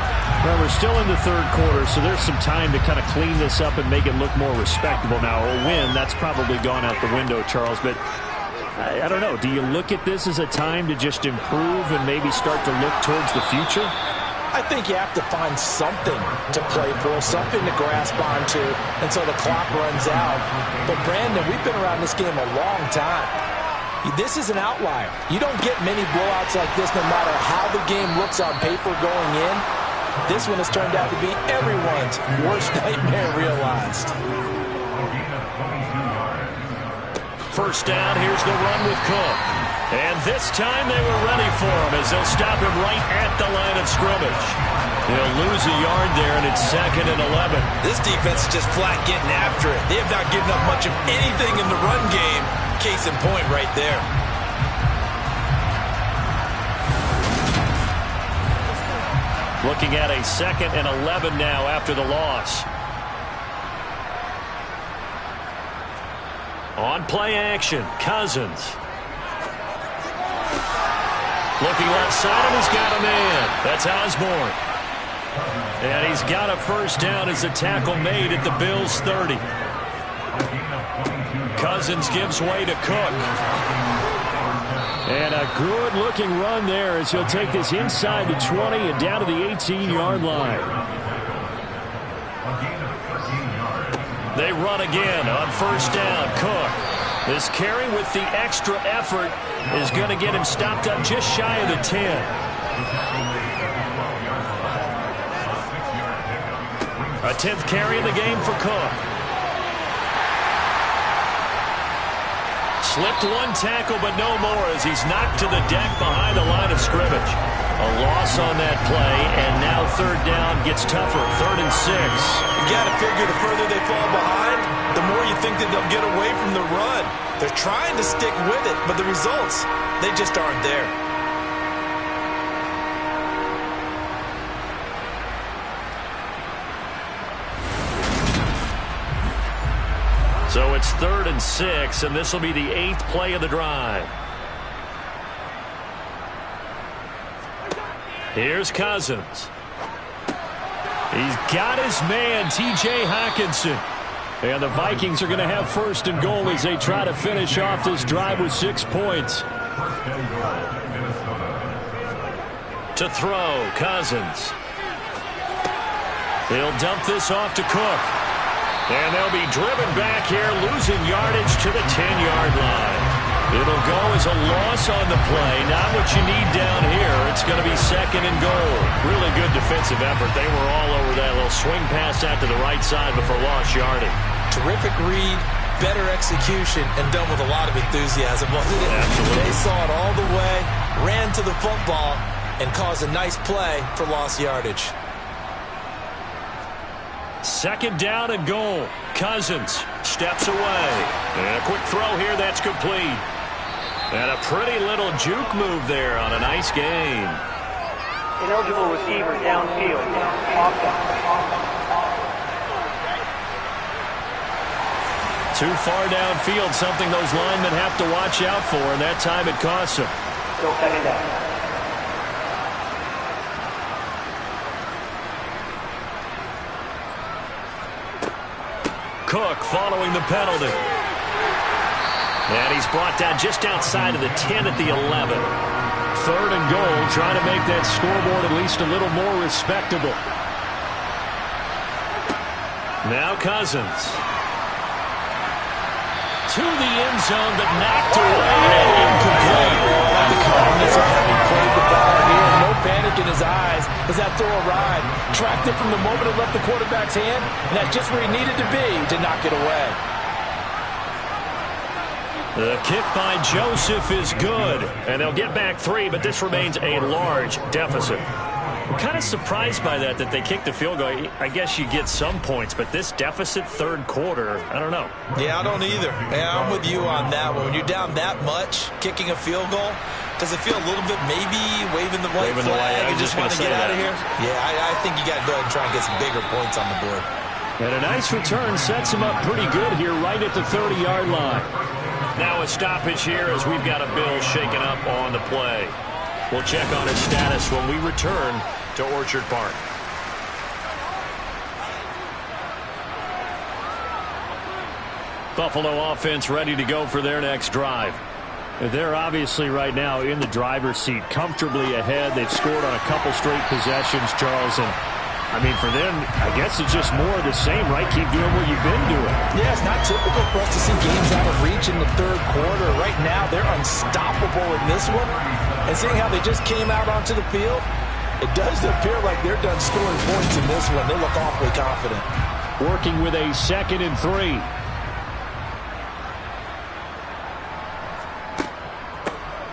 Well, we're still in the 3rd quarter, so there's some time to kind of clean this up and make it look more respectable. Now, a win, that's probably gone out the window, Charles, but I don't know. Do you look at this as a time to just improve and maybe start to look towards the future? I think you have to find something to play for, something to grasp onto until the clock runs out. But, Brandon, we've been around this game a long time. This is an outlier. You don't get many blowouts like this no matter how the game looks on paper going in. This one has turned out to be everyone's worst nightmare realized. 1st down, here's the run with Cook. And this time they were ready for him as they'll stop him right at the line of scrimmage. They'll lose a yard there, and it's 2nd and 11. This defense is just flat getting after it. They have not given up much of anything in the run game. Case in point right there. Looking at a 2nd and 11 now after the loss. On play action, Cousins. Looking left side, and he's got a man. That's Osborne. And he's got a 1st down as a tackle made at the Bills' 30. Cousins gives way to Cook. And a good-looking run there as he'll take this inside the 20 and down to the 18-yard line. They run again on 1st down. Cook. This carry with the extra effort is going to get him stopped up just shy of the 10. A 10th carry in the game for Cook. Slipped one tackle, but no more as he's knocked to the deck behind the line of scrimmage. A loss on that play, and now third down gets tougher. 3rd and 6. You got to figure the further they fall behind, the more you think that they'll get away from the run. They're trying to stick with it, but the results, they just aren't there. So it's 3rd and 6, and this will be the 8th play of the drive. Here's Cousins. He's got his man, T.J. Hockenson. And the Vikings are going to have 1st and goal as they try to finish off this drive with 6 points. To throw, Cousins. He'll dump this off to Cook. And they'll be driven back here, losing yardage to the 10-yard line. It'll go as a loss on the play. Not what you need down here. It's going to be 2nd and goal. Really good defensive effort. They were all over that little swing pass out to the right side before lost yardage. Terrific read, better execution, and done with a lot of enthusiasm, wasn't it? Absolutely. They saw it all the way, ran to the football, and caused a nice play for lost yardage. 2nd down and goal. Cousins steps away. And a quick throw here that's complete. And a pretty little juke move there on a nice game. Ineligible receiver downfield. Too far downfield, something those linemen have to watch out for, and that time it costs them. Still 2nd down. Cook following the penalty. And he's brought down just outside of the 10 at the 11. 3rd and goal, trying to make that scoreboard at least a little more respectable. Now Cousins. To the end zone, but knocked away and incomplete. The calmness of having played the ball here. No panic in his eyes as that throw arrived. Tracked it from the moment it left the quarterback's hand, and that's just where he needed to be to knock it away. The kick by Joseph is good, and they'll get back 3, but this remains a large deficit. I'm kind of surprised by that they kicked the field goal. I guess you get some points, but this deficit 3rd quarter, I don't know. Yeah, I don't either. Yeah, I'm with you on that one. When you're down that much, kicking a field goal, does it feel a little bit maybe waving the white flag and just want to get out of here? Yeah, I think you got to go ahead and try and get some bigger points on the board. And a nice return sets him up pretty good here right at the 30-yard line. Now a stoppage here as we've got a Bill shaken up on the play. We'll check on his status when we return to Orchard Park. Buffalo offense ready to go for their next drive. They're obviously right now in the driver's seat, comfortably ahead. They've scored on a couple straight possessions, Charles, and I mean, for them, I guess it's just more of the same, right? Keep doing what you've been doing. Yeah, it's not typical for us to see games out of reach in the 3rd quarter. Right now, they're unstoppable in this one. And seeing how they just came out onto the field, it does appear like they're done scoring points in this one. They look awfully confident. Working with a 2nd and 3.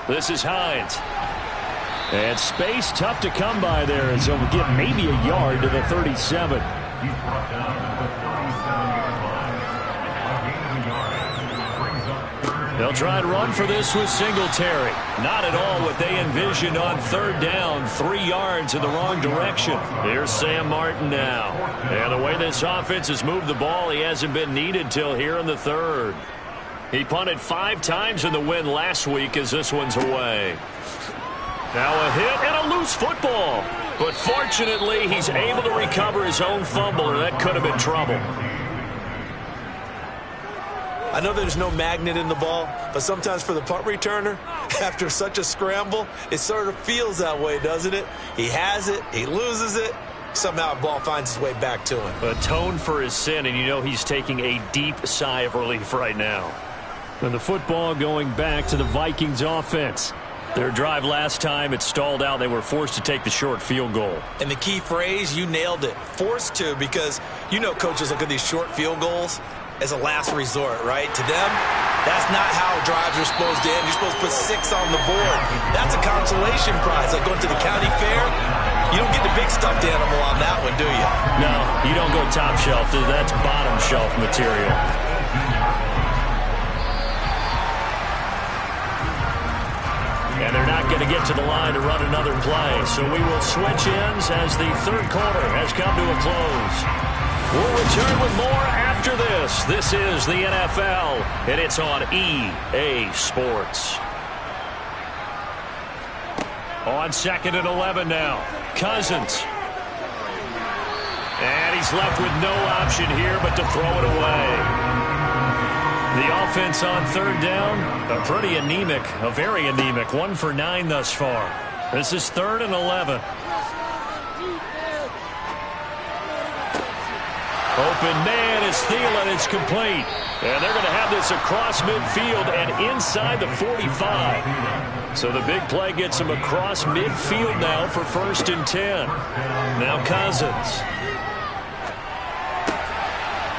This is Hines. And space tough to come by there as they'll get maybe a yard to the 37. He's brought down to the 37-yard line. They'll try and run for this with Singletary. Not at all what they envisioned on 3rd down. 3 yards in the wrong direction. Here's Sam Martin now. And the way this offense has moved the ball, he hasn't been needed till here in the 3rd. He punted 5 times in the win last week as this one's away. Now a hit and a loose football. But fortunately, he's able to recover his own fumble, or that could have been trouble. I know there's no magnet in the ball, but sometimes for the punt returner, after such a scramble, it sort of feels that way, doesn't it? He has it, he loses it, somehow the ball finds its way back to him. Atoned for his sin, and you know he's taking a deep sigh of relief right now. And the football going back to the Vikings offense. Their drive last time, it stalled out. They were forced to take the short field goal. And the key phrase, you nailed it. Forced to, because you know coaches look at these short field goals as a last resort, right? To them, that's not how drives are supposed to end. You're supposed to put 6 on the board. That's a consolation prize. Like going to the county fair, you don't get the big stuffed animal on that one, do you? No, you don't go top shelf. That's bottom shelf material. And they're not going to get to the line to run another play. So we will switch ends as the third quarter has come to a close. We'll return with more after this. This is the NFL, and it's on EA Sports. On 2nd and 11 now. Cousins. And he's left with no option here but to throw it away. The offense on 3rd down, a very anemic. 1 for 9 thus far. This is 3rd and 11. Open man is Thielen. It's complete. And they're going to have this across midfield and inside the 45. So the big play gets them across midfield now for 1st and 10. Now Cousins.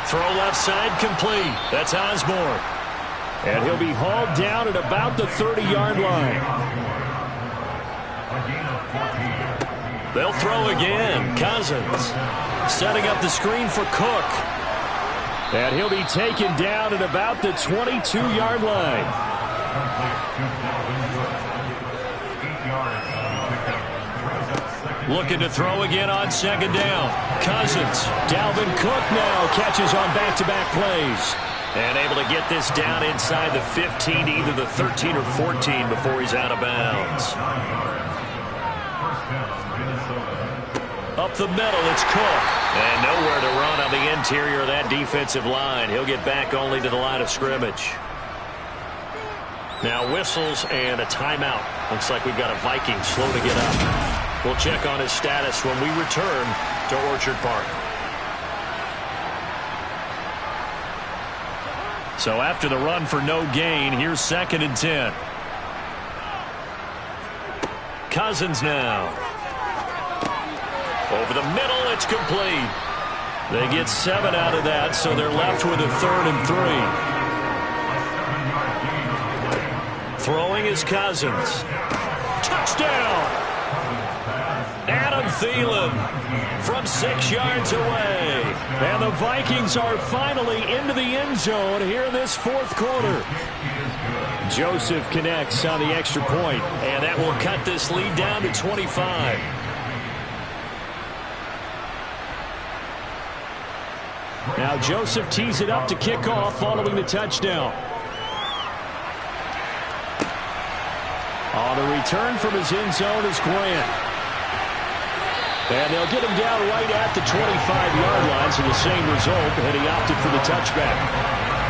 Throw left side complete. That's Osborne. And he'll be hauled down at about the 30-yard line. They'll throw again. Cousins setting up the screen for Cook. And he'll be taken down at about the 22-yard line. Looking to throw again on 2nd down. Cousins. Dalvin Cook now catches on back-to-back plays. And able to get this down inside the 15, either the 13 or 14 before he's out of bounds. Up the middle, it's Cook. And nowhere to run on the interior of that defensive line. He'll get back only to the line of scrimmage. Now whistles and a timeout. Looks like we've got a Viking slow to get up. We'll check on his status when we return to Orchard Park. So after the run for no gain, here's 2nd and 10. Cousins now. Over the middle, it's complete. They get 7 out of that, so they're left with a 3rd and 3. Throwing is Cousins. Touchdown! Adam Thielen from 6 yards away. And the Vikings are finally into the end zone here this 4th quarter. Joseph connects on the extra point, and that will cut this lead down to 25. Now Joseph tees it up to kick off following the touchdown. On the return from his end zone is Grant. And they'll get him down right at the 25-yard line, so the same result, and he opted for the touchback.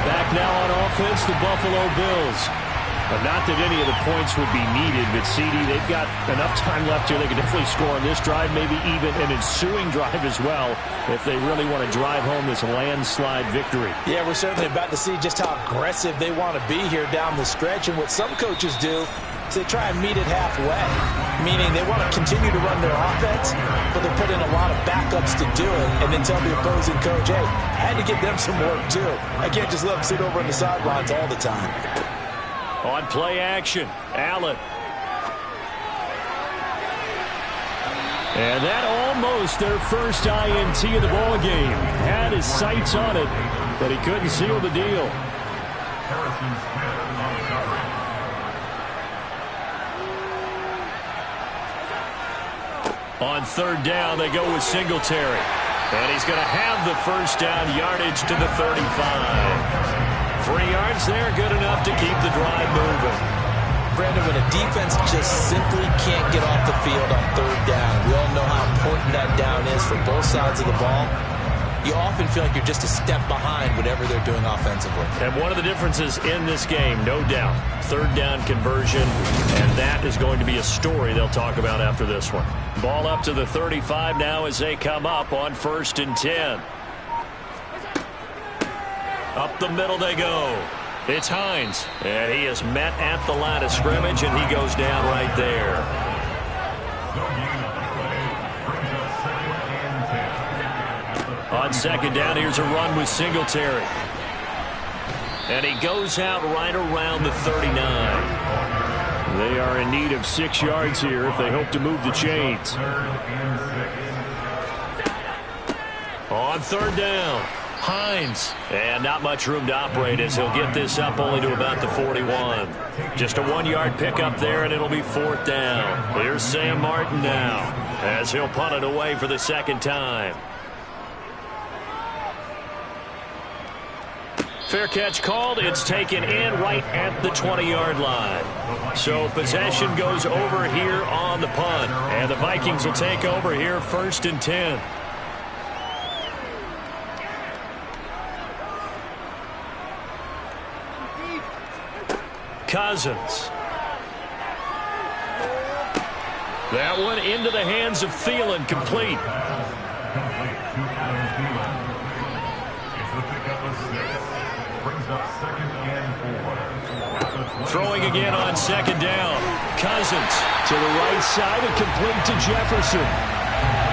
Back now on offense, the Buffalo Bills. But not that any of the points would be needed, but CD, they've got enough time left here. They can definitely score on this drive, maybe even an ensuing drive as well, if they really want to drive home this landslide victory. Yeah, we're certainly about to see just how aggressive they want to be here down the stretch, and what some coaches do is they try and meet it halfway, meaning they want to continue to run their offense, but they put in a lot of backups to do it, and then tell the opposing coach, hey, I had to give them some work too. I can't just let them sit over on the sidelines all the time. On play action, Allen. And that almost their first INT of the ball game. Had his sights on it, but he couldn't seal the deal. On 3rd down, they go with Singletary. And he's going to have the first down, yardage to the 35. 3 yards there, good enough to keep the drive moving. Brandon, when a defense just simply can't get off the field on 3rd down, we all know how important that down is for both sides of the ball. You often feel like you're just a step behind whatever they're doing offensively. And one of the differences in this game, no doubt, 3rd down conversion, and that is going to be a story they'll talk about after this one. Ball up to the 35 now as they come up on 1st and 10. Up the middle they go. It's Hines, and he is met at the line of scrimmage, and he goes down right there. On 2nd down, here's a run with Singletary. And he goes out right around the 39. They are in need of 6 yards here if they hope to move the chains. On third down, Hines. And not much room to operate as he'll get this up only to about the 41. Just a 1-yard pickup there, and it'll be fourth down. Here's Sam Martin now as he'll punt it away for the second time. Fair catch called. It's taken in right at the 20-yard line. So possession goes over here on the punt. And the Vikings will take over here first and 10. Cousins. That one into the hands of Thielen, complete. Throwing again on second down. Cousins to the right side and complete to Jefferson.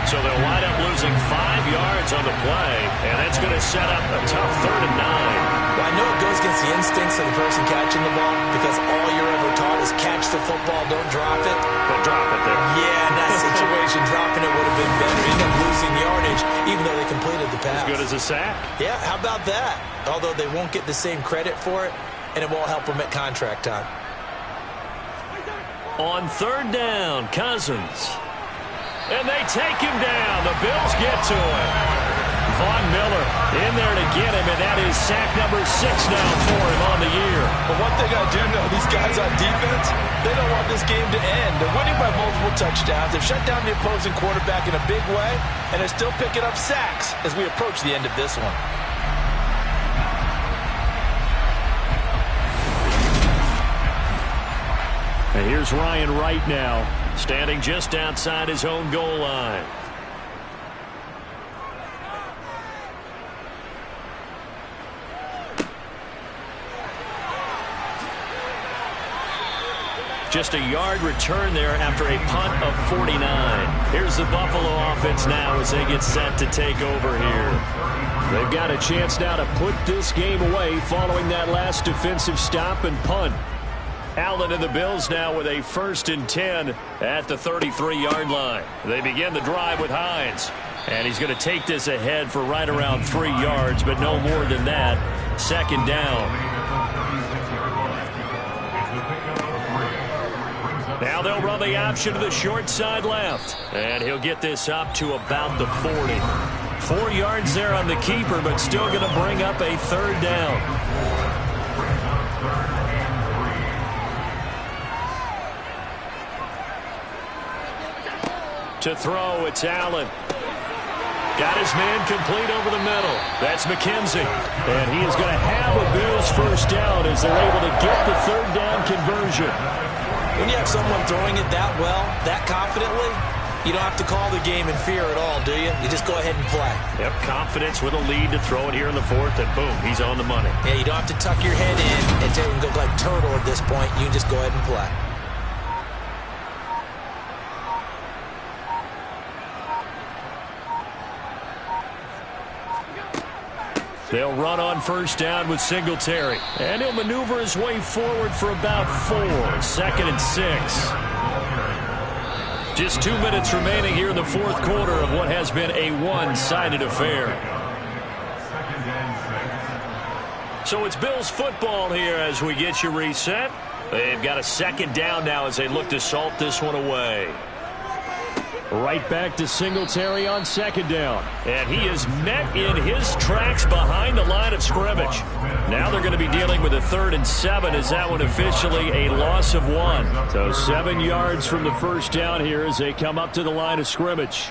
So they'll wind up losing 5 yards on the play, and that's going to set up a tough 3rd and 9. Well, I know it goes against the instincts of the person catching the ball because all you're ever taught is catch the football, don't drop it. But drop it there. Yeah, in that situation, dropping it would have been better. You end up losing yardage even though they completed the pass. As good as a sack. Yeah, how about that? Although they won't get the same credit for it, and it won't help them at contract time. On third down, Cousins. And they take him down. The Bills get to him. Von Miller in there to get him, and that is sack number 6 now for him on the year. But one thing I do know, these guys on defense, they don't want this game to end. They're winning by multiple touchdowns. They've shut down the opposing quarterback in a big way, and they're still picking up sacks as we approach the end of this one. And here's Ryan Wright now, standing just outside his own goal line. Just a yard return there after a punt of 49. Here's the Buffalo offense now as they get set to take over here. They've got a chance now to put this game away following that last defensive stop and punt. Allen and the Bills now with a 1st and 10 at the 33-yard line. They begin the drive with Hines. And he's going to take this ahead for right around 3 yards, but no more than that. Second down. Now they'll run the option to the short side left. And he'll get this up to about the 40. 4 yards there on the keeper, but still going to bring up a 3rd down. To throw, it's Allen. Got his man complete over the middle. That's McKenzie. And he is going to have a Bills first down as they're able to get the 3rd down conversion. When you have someone throwing it that well, that confidently, you don't have to call the game in fear at all, do you? You just go ahead and play. Yep, confidence with a lead to throw it here in the 4th, and boom, he's on the money. Yeah, you don't have to tuck your head in and go like turtle at this point. You just go ahead and play. They'll run on first down with Singletary. And he'll maneuver his way forward for about 4. 2nd and 6. Just 2 minutes remaining here in the 4th quarter of what has been a one-sided affair. So it's Bills football here as we get you reset. They've got a 2nd down now as they look to salt this one away. Right back to Singletary on 2nd down. And he is met in his tracks behind the line of scrimmage. Now they're going to be dealing with a 3rd and 7 as that one officially a loss of 1. So 7 yards from the first down here as they come up to the line of scrimmage.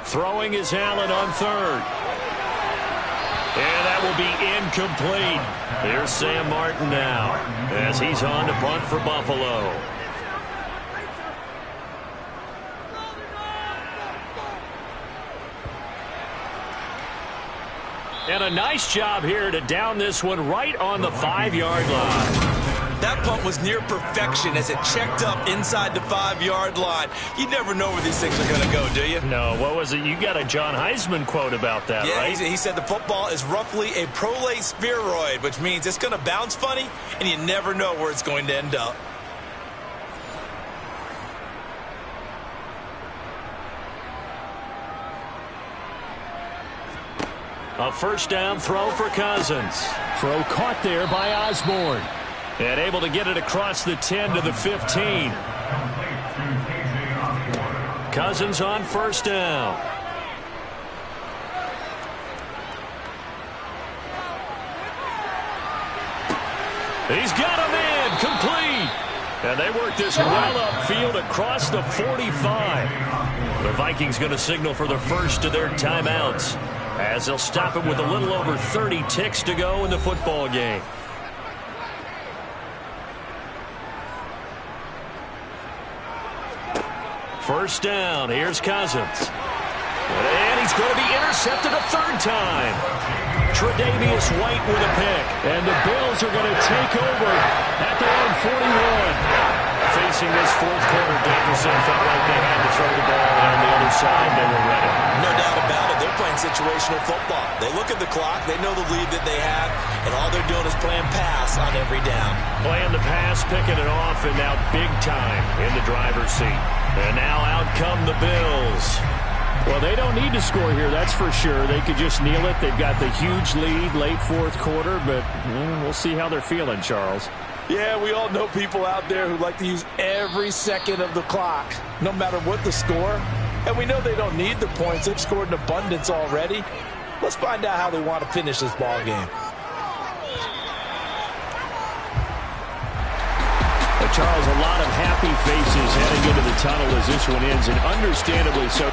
Throwing is Allen on 3rd. And that will be incomplete. Here's Sam Martin now as he's on to punt for Buffalo. And a nice job here to down this one right on the 5-yard line. That punt was near perfection as it checked up inside the 5-yard line. You never know where these things are going to go, do you? No, what was it? You got a John Heisman quote about that, right? Yeah, he said the football is roughly a prolate spheroid, which means it's going to bounce funny, and you never know where it's going to end up. A first down throw for Cousins. Throw caught there by Osborne. And able to get it across the 10 to the 15. Cousins on first down. He's got him in. Complete. And they work this well upfield across the 45. The Vikings going to signal for the first of their timeouts, as they'll stop it with a little over 30 ticks to go in the football game. First down. Here's Cousins. And he's going to be intercepted a third time. Tre'Davious White with a pick. And the Bills are going to take over at their own 41. Facing this fourth quarter deficit, felt like they had to throw the ball, and on the other side, they were ready. No doubt about it. They're playing situational football. They look at the clock. They know the lead that they have, and all they're doing is playing pass on every down. Playing the pass, picking it off, and now big time in the driver's seat. And now out come the Bills. Well, they don't need to score here, that's for sure. They could just kneel it. They've got the huge lead late fourth quarter, but we'll see how they're feeling, Charles. Yeah, we all know people out there who like to use every second of the clock, no matter what the score. And we know they don't need the points. They've scored in abundance already. Let's find out how they want to finish this ball game. Charles, a lot of happy faces heading into the tunnel as this one ends, and understandably so.